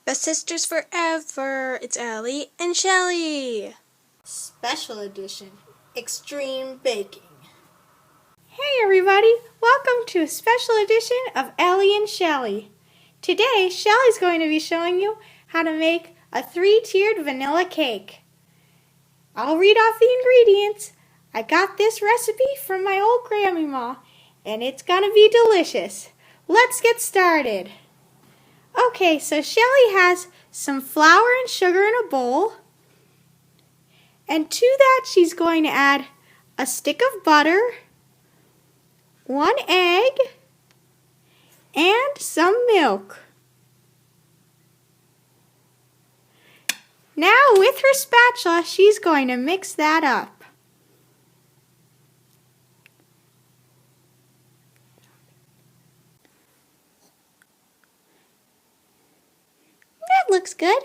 Best sisters forever. It's Ellie and Shelly. Special edition, extreme baking. Hey everybody, welcome to a special edition of Ellie and Shelly. Today, Shelly's going to be showing you how to make a 3-tiered vanilla cake. I'll read off the ingredients. I got this recipe from my old grandmama, and it's gonna be delicious. Let's get started. Okay, so Shelly has some flour and sugar in a bowl. And to that, she's going to add a stick of butter, 1 egg, and some milk. Now, with her spatula, she's going to mix that up. That looks good.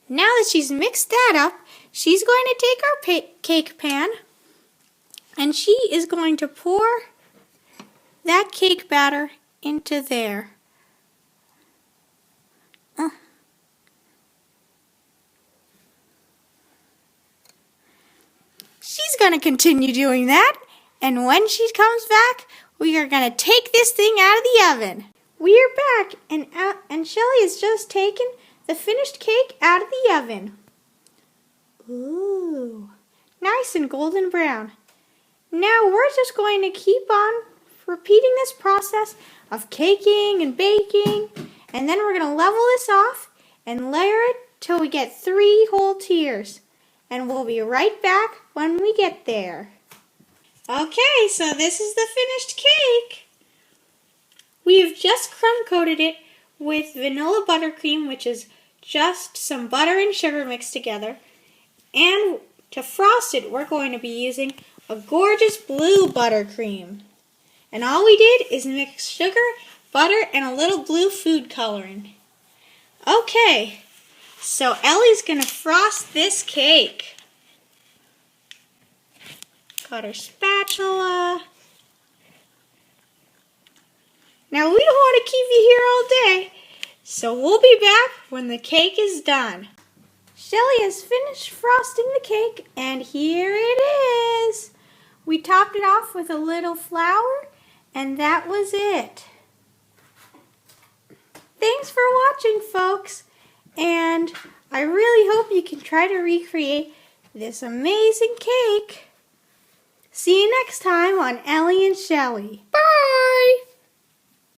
Now that she's mixed that up, she's going to take our cake pan and she is going to pour that cake batter into there. She's going to continue doing that, and when she comes back, we are going to take this thing out of the oven. We are back, and Shelly has just taken the finished cake out of the oven. Ooh, nice and golden brown. Now we're just going to keep on repeating this process of caking and baking, and then we're going to level this off and layer it till we get 3 whole tiers. And we'll be right back when we get there. Okay, so this is the finished cake. We've just crumb coated it with vanilla buttercream, which is just some butter and sugar mixed together. And to frost it, we're going to be using a gorgeous blue buttercream. And all we did is mix sugar, butter, and a little blue food coloring. Okay, so Ellie's going to frost this cake. Got her spatula. Now we don't want to keep you here all day, so we'll be back when the cake is done. Shelly has finished frosting the cake, and here it is. We topped it off with a little flour, and that was it. Thanks for watching, folks, and I really hope you can try to recreate this amazing cake. See you next time on Ellie and Shelly. Bye!